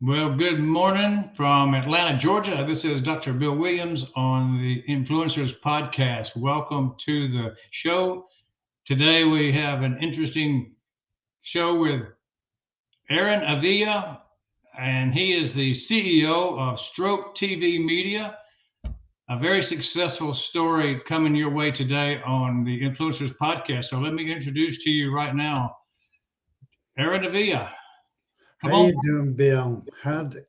Well, good morning from Atlanta, Georgia. This is Dr. Bill Williams on the Influencers Podcast. Welcome to the show. Today we have an interesting show with Aaron Avila, and he is the CEO of Stroke TV Media. A very successful story coming your way today on the Influencers Podcast. So let me introduce to you right now Aaron Avila. How Come on. you doing, Bill?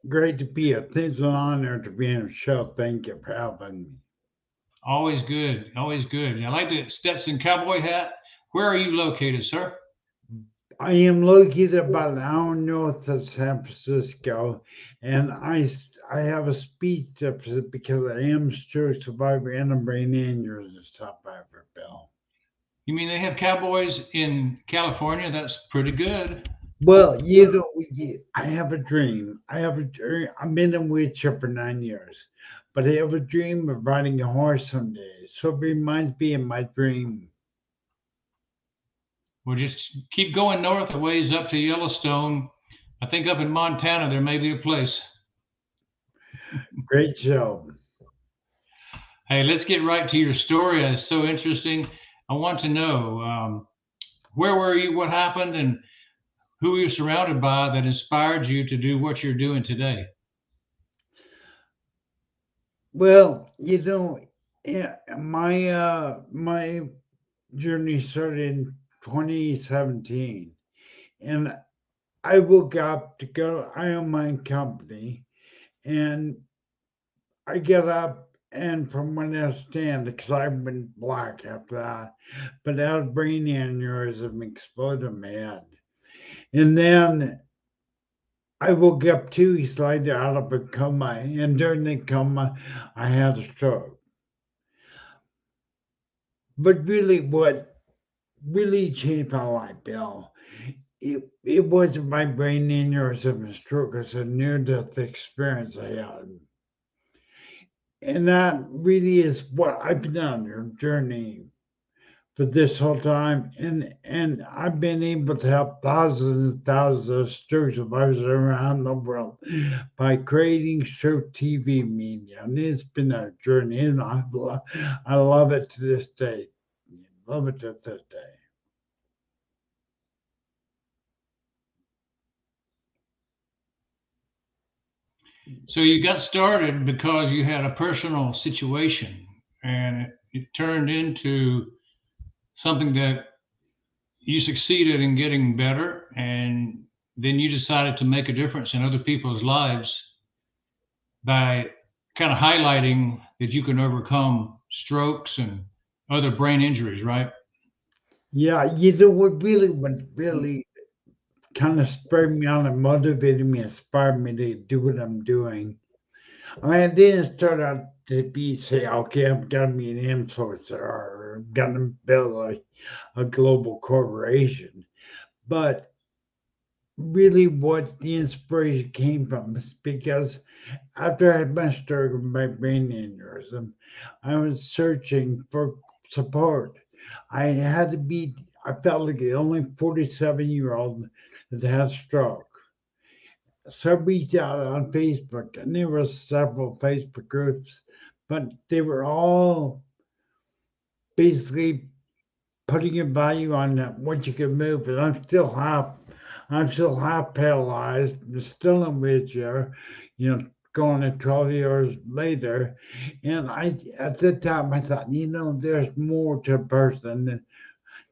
Great to be here. It's an honor to be on the show. Thank you for having me. Always good. Always good. I like the Stetson cowboy hat. Where are you located, sir? I am located about an hour north of San Francisco, and I have a speech deficit because I am a stroke survivor and a brain aneurysm survivor, Bill. You mean they have cowboys in California? That's pretty good. Well, I have a dream. I have a dream. I've been in a wheelchair for 9 years, but I have a dream of riding a horse someday. So it reminds me of my dream. We'll just keep going north a ways up to Yellowstone. I think up in Montana there may be a place. Great show. Hey, let's get right to your story. It's so interesting. I want to know where were you, what happened, and who were you surrounded by that inspired you to do what you're doing today? Well, yeah, my journey started in 2017, and I woke up to go. I own my own company, and I get up, and from what I understand, because I went black after that, but I had a brain aneurysm exploded in my head, and then I woke up 2 weeks later out of a coma, and during the coma, I had a stroke. But really, what really changed my life, Bill, it wasn't my brain aneurysm and stroke, it's a near death experience I had. And that really is what I've been on your journey for this whole time. And I've been able to help thousands and thousands of stroke survivors around the world by creating stroke TV media. And it's been a journey, and I love it to this day. Love it to this day. So you got started because you had a personal situation and it turned into something that you succeeded in getting better, and then you decided to make a difference in other people's lives by kind of highlighting that you can overcome strokes and other brain injuries, right? Yeah, what really kind of spurred me on and motivated me, inspired me to do what I'm doing. I mean, I didn't start out to be say, okay, I'm gonna be an influencer or I'm gonna build a global corporation. But really, what the inspiration came from is because after I had my stroke and my brain aneurysm, I was searching for support. I had to be, I felt like the only 47-year-old that had a stroke. So I reached out on Facebook, and there were several Facebook groups, but they were all basically putting a value on what you can move. And I'm still half paralyzed. I'm still in a wheelchair. Going to 12 years later, and I at the time I thought, there's more to a person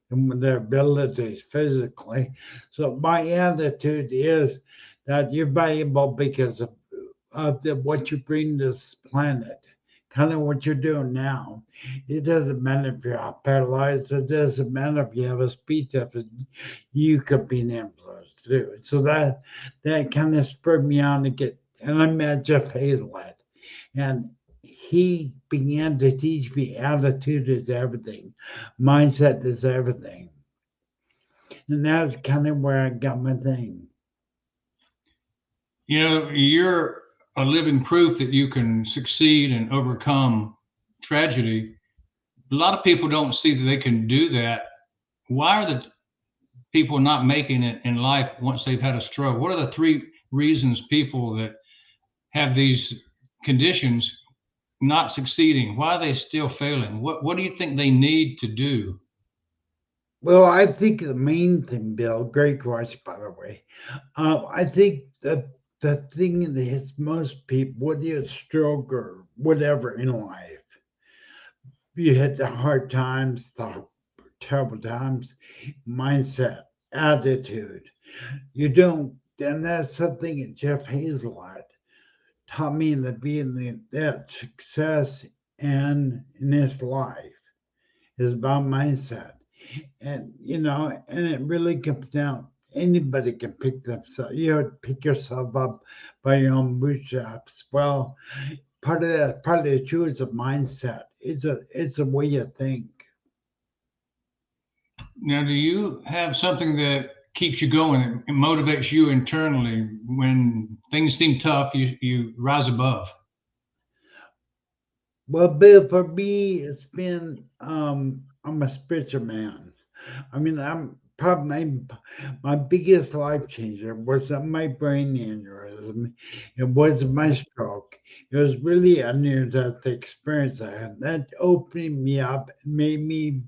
than their abilities physically. So my attitude is that you're valuable because of what you bring to this planet, kind of what you're doing now. It doesn't matter if you're paralyzed, it doesn't matter if you have a speech deficit, you could be an influence to do it. So that kind of spurred me on to get, and I met Jeff Hazlett, and he began to teach me attitude is everything, mindset is everything. And that's kind of where I got my thing. You know, you're a living proof that you can succeed and overcome tragedy. A lot of people don't see that they can do that. Why are the people not making it in life once they've had a stroke? What are the three reasons people that have these conditions not succeeding? Why are they still failing? What do you think they need to do? Well, I think the main thing, Bill, great question, by the way. I think the thing that hits most people, whether you stroke or whatever in life, you hit the hard times, the terrible times, mindset, attitude. You don't, and that's something that Jeff Hazelot taught me in the beginning that success in his life is about mindset. And and it really comes down. Anybody can pick themselves. Pick yourself up by your own bootstraps. Well, part of the truth is a mindset. It's a way you think. Now, do you have something that keeps you going and motivates you internally when things seem tough? You rise above. Well, Bill, for me, it's been I'm a spiritual man. I mean, I'm probably my biggest life changer was my brain aneurysm. It was my stroke. It was really a near-death experience I had. That opened me up, made me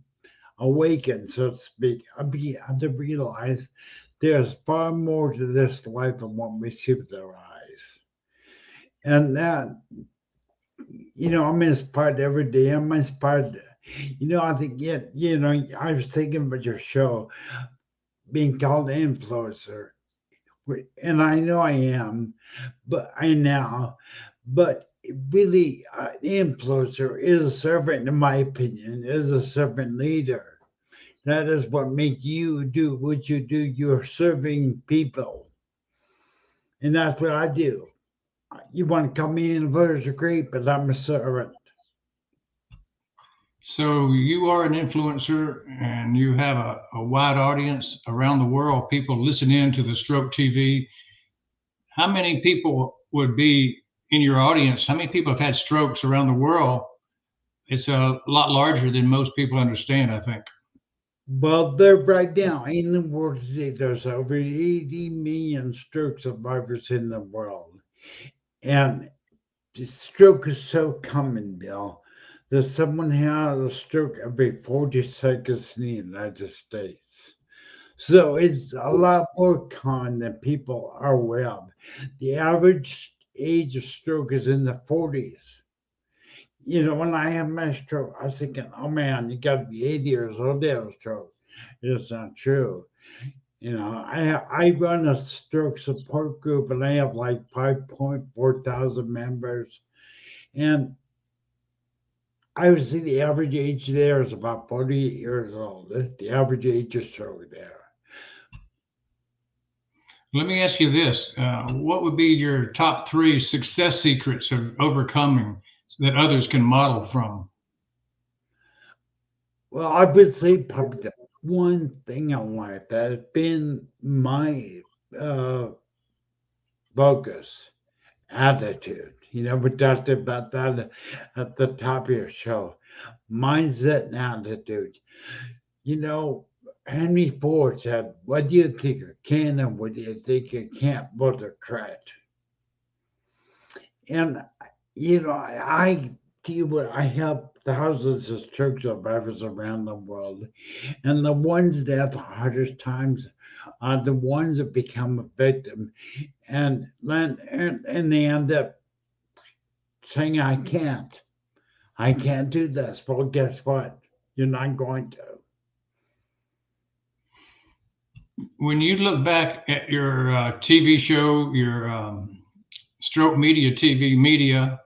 awaken, so to speak. I had to realize there's far more to this life than what we see with our eyes. And that, I'm inspired every day. I'm inspired. I think, yeah, I was thinking about your show being called influencer, and I know I am, but I now, but really, influencer is a servant, in my opinion, is a servant leader. That is what makes you do what you do. You're serving people, and that's what I do. You want to call me an influencer, great, but I'm a servant. So you are an influencer and you have a wide audience around the world. People listen in to the Stroke TV. How many people would be in your audience? How many people have had strokes around the world? It's a lot larger than most people understand, I think. Well, there right now in the world today, there's over 80 million stroke survivors in the world. And the stroke is so common, Bill, that someone has a stroke every 40 seconds in the United States. So it's a lot more common than people are aware of. The average age of stroke is in the 40s. When I had my stroke, I was thinking, oh man, you got to be 80 years old to have a stroke. It's not true. I run a stroke support group and I have like 5.4 thousand members. And I would say the average age there is about 48 years old. That's the average age of stroke there. Let me ask you this. What would be your top three success secrets of overcoming that others can model from? Well, I would say probably the one thing in life that has been my uh, focus, attitude. We talked about that at the top of your show. Mindset and attitude. You know, Henry Ford said, what do you think you can and what do you think you can't? Both are correct. And, I tell you what, I help thousands of stroke survivors around the world. And the ones that have the hardest times are the ones that become a victim. And they end up saying, I can't. I can't do this. Well, guess what? You're not going to. When you look back at your TV show, your Stroke Media TV media,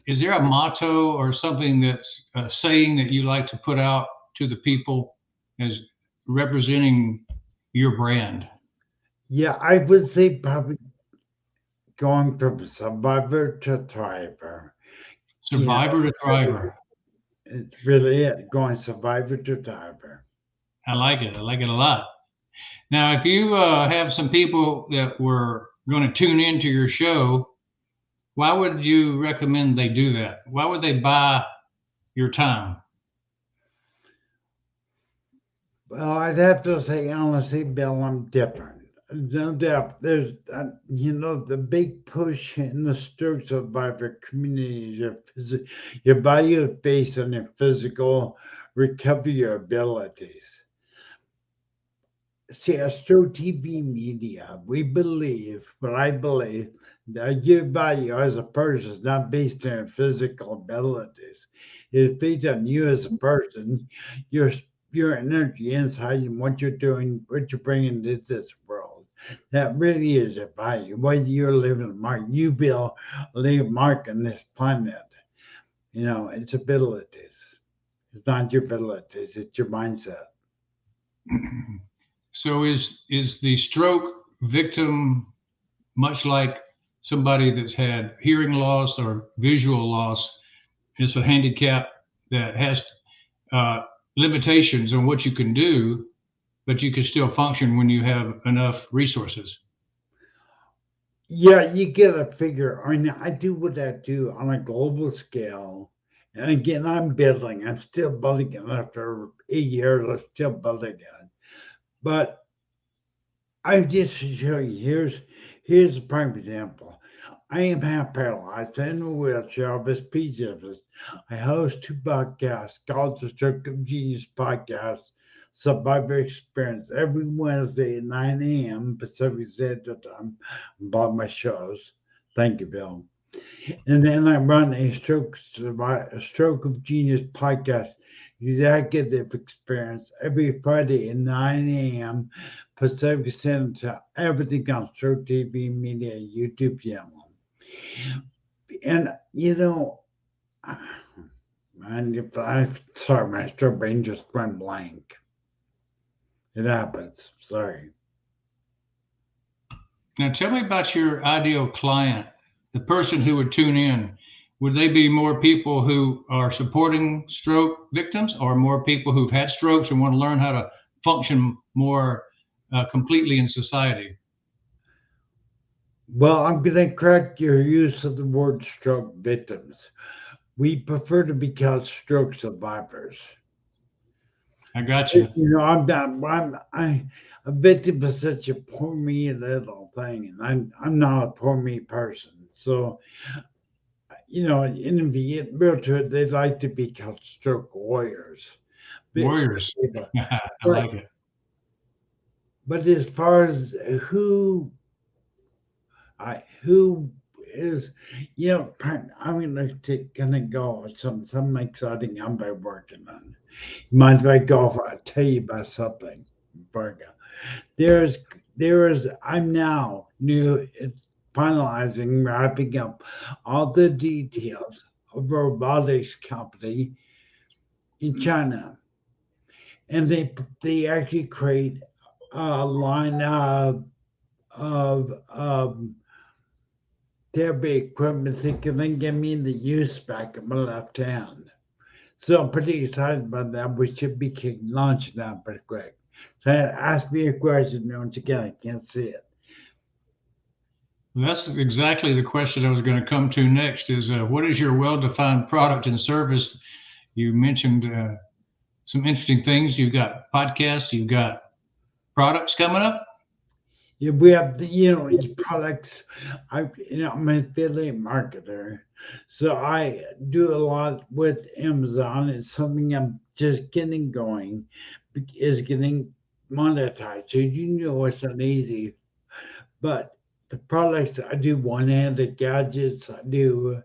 is there a motto or something that's a saying that you like to put out to the people as representing your brand? Yeah, I would say probably going from survivor to thriver. You know, Survivor to thriver. it's really it, going survivor to thriver. I like it. I like it a lot. Now, if you have some people that were going to tune into your show, why would you recommend they do that? Why would they buy your time? Well, I'd have to say honestly, Bill, I'm different. no doubt. There's, the big push in the stroke survivor community is your value is based on your physical recovery abilities. See, Astro TV Media, I believe, that your value as a person is not based on your physical abilities. It's based on you as a person, your your energy inside and what you're doing, what you're bringing to this world. That really is your value. Whether you're living a mark, you will leave a mark on this planet. It's abilities. It's not your abilities, it's your mindset. So is the stroke victim much like somebody that's had hearing loss or visual loss? It's a handicap that has uh, limitations on what you can do, but you can still function when you have enough resources. Yeah, you get a figure. I mean, I do what I do on a global scale. And again, I'm building. I'm still building it after 8 years. I'm still building it. But I just to show you. Here's a prime example. I am half paralyzed in a wheelchair of a speech therapist. I host two podcasts called the Stroke of Genius podcast, Survivor Experience, every Wednesday at 9 a.m. Pacific Standard Time about my shows. Thank you, Bill. And then I run a Stroke of Genius podcast, executive experience, every Friday at 9 a.m. Pacific Standard Time. Everything on Stroke TV Media YouTube channel. And man, if I sorry, my stroke brain just went blank. It happens. Sorry. Now, tell me about your ideal client, the person who would tune in. Would they be more people who are supporting stroke victims or more people who've had strokes and want to learn how to function more completely in society? Well, I'm going to correct your use of the word stroke victims. We prefer to be called stroke survivors. I got you. I'm not. A victim is such a poor me little thing, and I'm not a poor me person. So in the real truth, they like to be called stroke warriors. But, Warriors. I but like it. but as far as who is, I'm gonna go with some exciting I'm been working on. Might as well go tell you about something. Before I go. There's I'm now new finalizing, wrapping up all the details of a robotics company in China, and they actually create a line of therapy equipment that can then give me the use back of my left hand. So I'm pretty excited about that. We should be launching that pretty quick. So ask me a question once again. I can't see it. That's exactly the question I was going to come to next is what is your well-defined product and service? You mentioned some interesting things. You've got podcasts, you've got products coming up. Yeah, we have these products. I'm an affiliate marketer, so I do a lot with Amazon. It's something I'm just getting going, is getting monetized. So it's not easy, but the products I do one-handed gadgets. I do.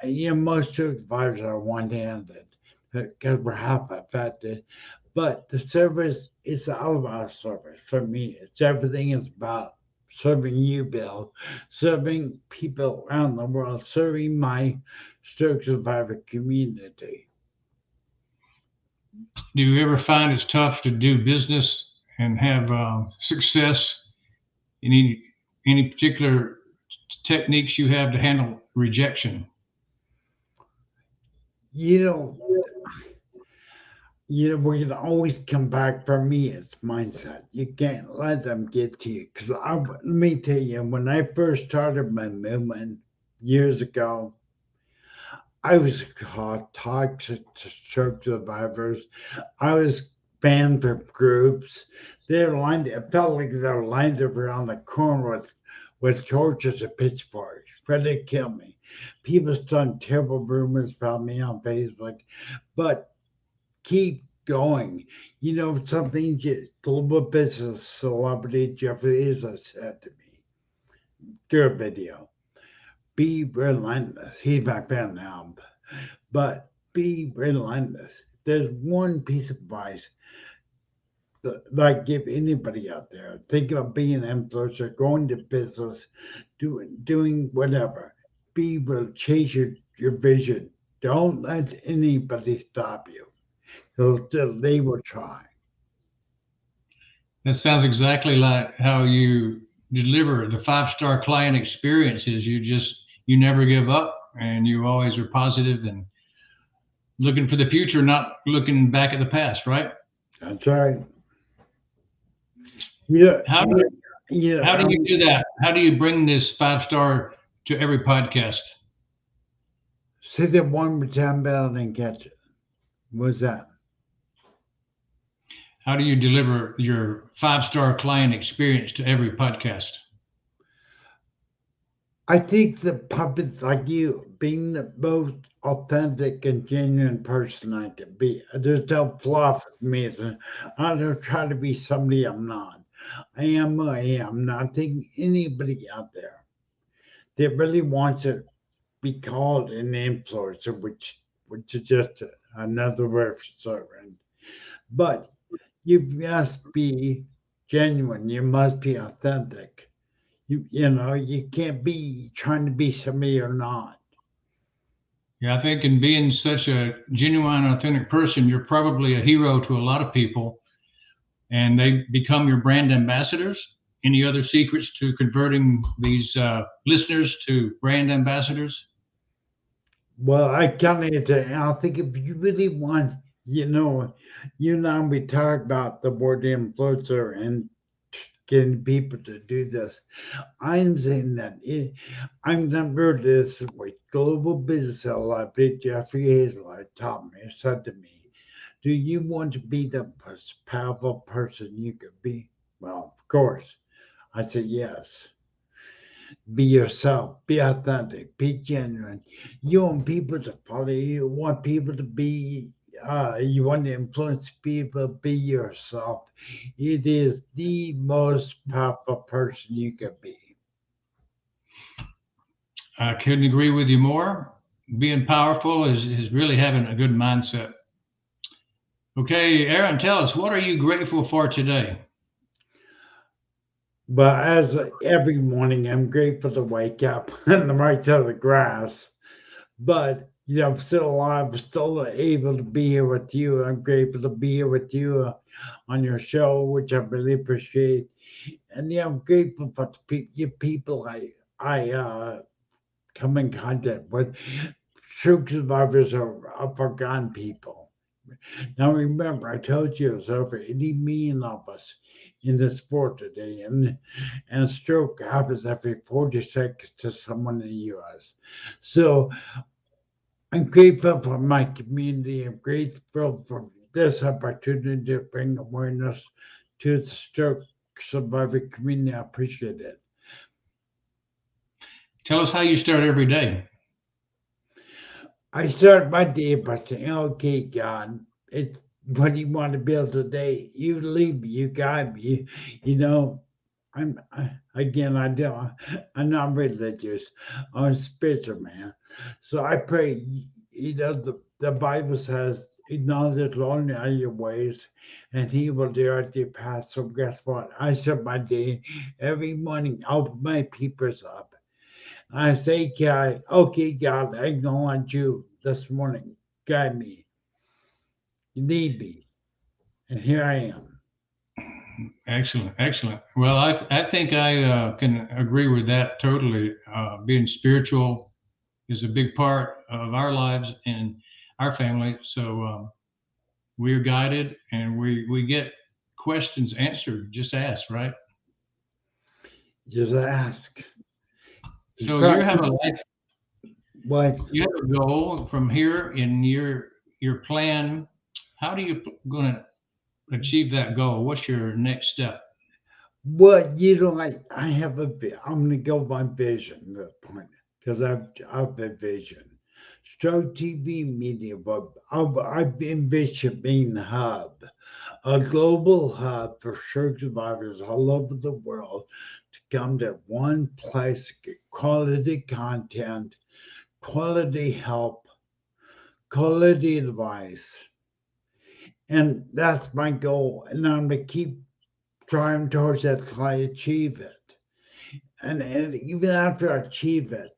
Most survivors are one-handed because we're half affected. But the service is all about service for me. It's everything is about serving you, Bill, serving people around the world, serving my stroke survivor community. Do you ever find it's tough to do business and have success? Any particular techniques you have to handle rejection? You know, we can always come back. For me, it's mindset. You can't let them get to you. Because let me tell you, when I first started my movement years ago, I was called toxic to stroke survivors. I was fan groups. They're lined. It felt like they were lined up around the corner with torches and pitchforks, ready to kill me. People started terrible rumors about me on Facebook, but keep going. You know something? Global business celebrity Jeffrey Izzo said to me through a video: "Be relentless." He's my fan now, but be relentless. There's one piece of advice that I give anybody out there. Think about being an influencer, going to business, doing whatever. Be real, chase your vision. Don't let anybody stop you. They will try. That sounds exactly like how you deliver the five-star client experiences. You never give up and you always are positive and looking for the future, not looking back at the past, right? That's right. Yeah, How do you, yeah. how do you do that? How do you bring this five-star to every podcast? Say that one more time, Bell, and catch it. What's that? How do you deliver your five-star client experience to every podcast? I think the puppets like you, being the most authentic and genuine person I can be. There's no fluff with me. I don't try to be somebody I'm not. I am who I am. Not think anybody out there that really wants to be called an influencer, which is just another word for servant. But you must be genuine. You must be authentic. You can't be trying to be somebody you're not. Yeah, I think in being such a genuine, authentic person, you're probably a hero to a lot of people and they become your brand ambassadors. Any other secrets to converting these listeners to brand ambassadors? Well, I kind of I think if you really want, you know, we talk about the word influencer and getting people to do this. I'm saying that I'm number this way. Global business celebrity Jeffrey Hazel taught me, said to me, "Do you want to be the most powerful person you could be?" Well, of course. I said, yes. Be yourself, be authentic, be genuine. You want people to follow you, you want people to be, you want to influence people, be yourself. It is the most powerful person you can be. I couldn't agree with you more. Being powerful is really having a good mindset. Okay, Aaron, tell us, what are you grateful for today? But as every morning, I'm grateful to wake up on the right side of the grass. But I'm still alive, still able to be here with you. I'm grateful to be here with you on your show, which I really appreciate. And I'm grateful for the you people I come in contact with. True survivors are forgotten people. Now remember, I told you there's over 80 million of us in this sport today, and stroke happens every 40 seconds to someone in the U.S. So I'm grateful for my community. I'm grateful for this opportunity to bring awareness to the stroke survivor community. I appreciate it. Tell us how you start every day. I start my day by saying, "Okay, God, it's what do you want to build today? You lead me, you guide me. You know, again, I'm not religious. I'm a spiritual man. So I pray. The Bible says, acknowledge the Lord in all your ways, and He will direct your path. So guess what? I start my day every morning. I open my peepers up. I say, God, okay, God, I acknowledge you this morning. Guide me. You need me. And here I am. Excellent, excellent. Well, I think I can agree with that totally. Being spiritual is a big part of our lives and our family. So we're guided and we get questions answered. Just ask, right? Just ask. So you have Probably a life, what you have a goal from here in your plan. How do you going to? achieve that goal? What's your next step? Well, I have I'm gonna go by vision at this point because I've a vision. Stroke TV Media, but I've envisioned being the hub, a global hub for stroke survivors all over the world to come to one place, get quality content, quality help, quality advice, and that's my goal. And I'm gonna keep driving towards that till I achieve it. And even after I achieve it,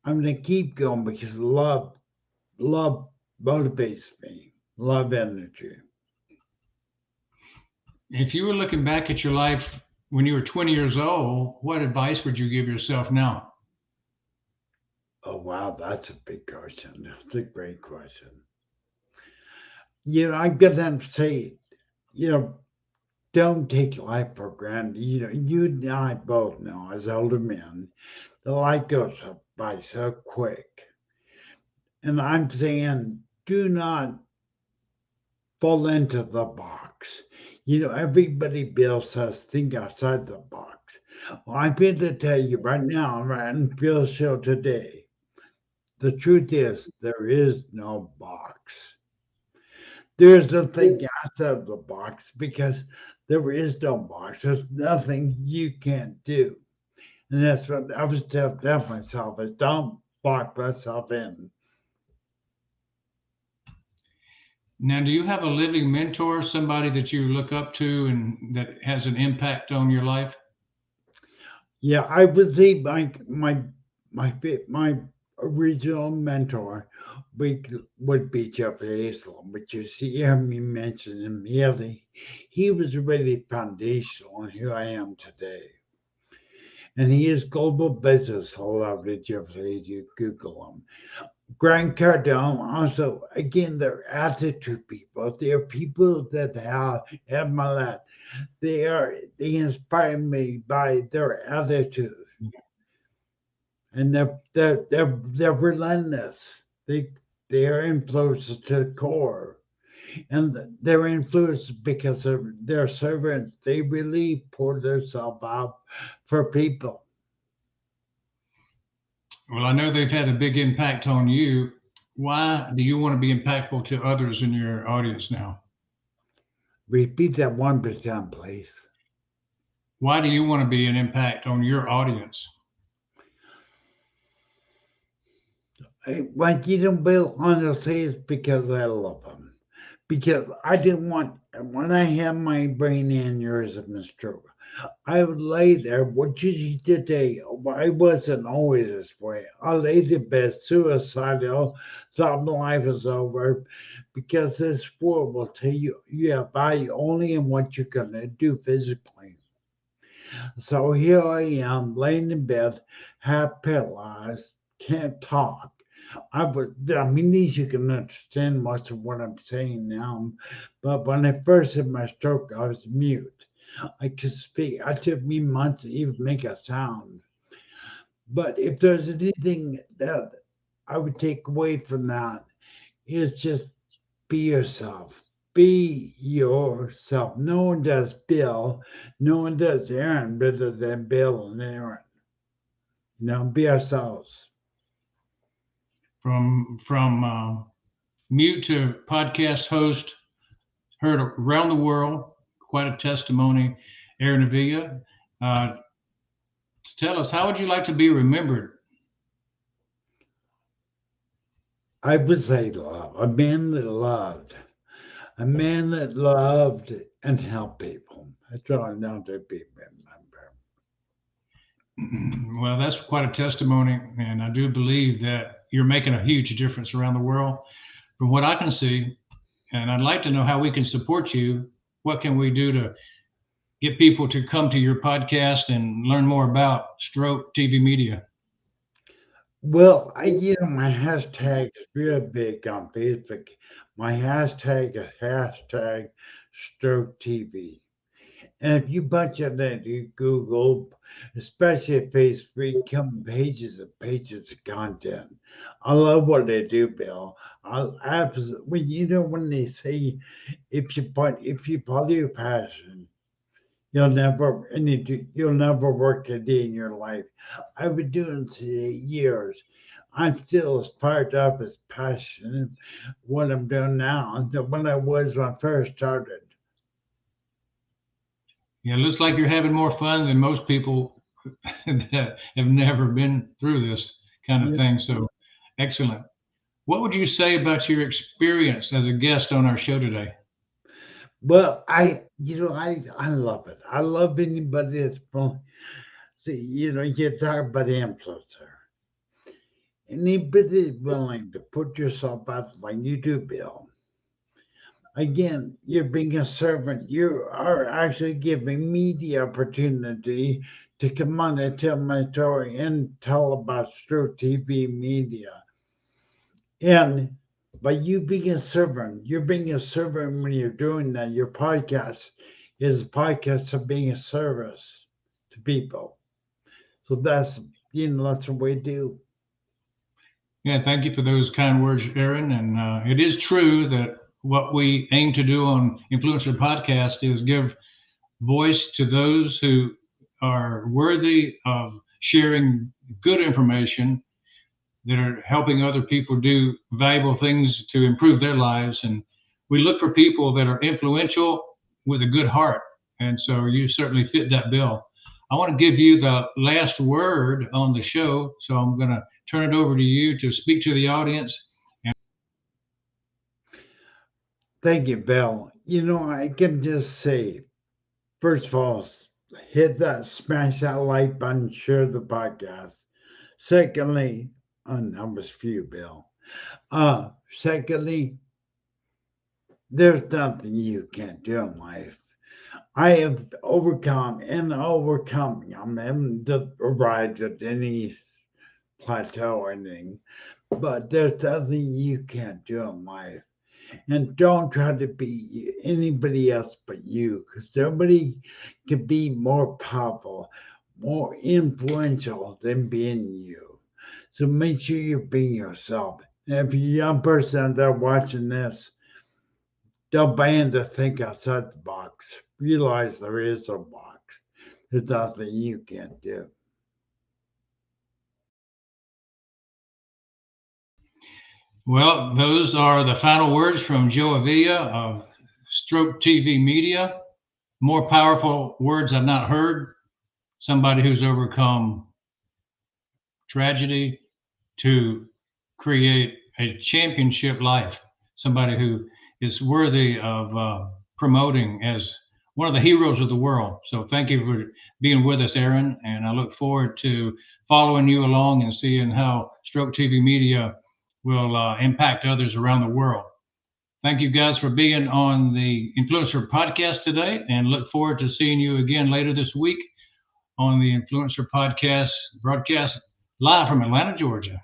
I'm gonna keep going because love motivates me. Love energy. If you were looking back at your life when you were 20 years old, what advice would you give yourself now? Oh wow, that's a big question. That's a great question. I'm gonna say, you know, don't take life for granted. You and I both know as older men, the life goes by so quick. And I'm saying, do not fall into the box. Everybody Bill says think outside the box. Well, I'm here to tell you right now, right on Bill's show today. The truth is there is no box. There's nothing outside of the box because there is no box. There's nothing you can't do. And that's what I was telling myself is don't box myself in. Now, do you have a living mentor, somebody that you look up to and that has an impact on your life? Yeah, I would say my original mentor would be Jeffrey Islam, which you see me mention immediately. He was really foundational in who I am today. And he is global business celebrity, Jeffrey. You Google him. Grant Cardone, also, again, they're attitude people. They're people that have my life. They inspire me by their attitude and they're relentless. They are influenced to the core, and they're influenced because they're servants. They really pour themselves out for people. Well, I know they've had a big impact on you. Why do you want to be impactful to others in your audience now? Repeat that 1%, please. Why do you want to be an impact on your audience? Like Bill, honestly, it's because I love them. Because I didn't want when I had my brain aneurysm and stroke. I would lay there. What you see today, I wasn't always this way. I laid in bed suicidal, thought my life was over, because this world will tell you you have value only in what you're gonna do physically. So here I am, laying in bed, half paralyzed, can't talk. I mean, these you can understand most of what I'm saying now, but when I first had my stroke, I was mute. I could speak. It took me months to even make a sound. But if there's anything that I would take away from that, it's just be yourself. Be yourself. No one does Bill. No one does Aaron better than Bill and Aaron. Be ourselves. From mute to podcast host, heard around the world, quite a testimony. Aaron Avila, uh, tell us, how would you like to be remembered? I would say love. A man that loved. A man that loved and helped people. That's all I know to be remembered. Well, that's quite a testimony, and I do believe that you're making a huge difference around the world. From what I can see, and I'd like to know how we can support you. What can we do to get people to come to your podcast and learn more about Stroke TV Media? Well, my hashtag is real big on Facebook. My hashtag is hashtag stroke TV. And if you bunch it into Google, especially Facebook, come pages and pages of content. I love what they do, Bill. I absolutely, when they say if you follow your passion, you'll never work a day in your life. I've been doing this for years. I'm still as fired up, as passionate what I'm doing now than when I was when I first started. Yeah, it looks like you're having more fun than most people that have never been through this kind of Yeah. thing. So excellent. What would you say about your experience as a guest on our show today? Well, I love it. I love anybody that's see, you talk about influencer. Anybody willing to put yourself out like you do, Bill. Again, you're being a servant. You are actually giving me the opportunity to come on and tell my story and tell about Stroke TV Media. And by you being a servant, you're being a servant when you're doing that. Your podcast is a podcast of being a service to people. So that's what we do. Yeah, thank you for those kind words, Aaron. And it is true that what we aim to do on Influencer Podcast is give voice to those who are worthy of sharing good information that are helping other people do valuable things to improve their lives. And we look for people that are influential with a good heart. And so you certainly fit that bill. I want to give you the last word on the show. So I'm going to turn it over to you to speak to the audience. Thank you, Bill. I can just say, first of all, hit that, smash that like button, share the podcast. Secondly, that was few, Bill. Secondly, there's nothing you can't do in life. I have overcome and overcome. I haven't arrived at any plateau or anything, but there's nothing you can't do in life. And don't try to be anybody else but you, because nobody can be more powerful, more influential than being you. So make sure you're being yourself. And if you're a young person out there watching this, don't ban to think outside the box. Realize there is a box. There's nothing you can't do. Well, those are the final words from Joe Avila of Stroke TV Media. More powerful words I've not heard. Somebody who's overcome tragedy to create a championship life. Somebody who is worthy of promoting as one of the heroes of the world. So thank you for being with us, Aaron. And I look forward to following you along and seeing how Stroke TV Media will impact others around the world. Thank you guys for being on the Influencer Podcast today, and look forward to seeing you again later this week on the Influencer Podcast broadcast live from Atlanta, Georgia.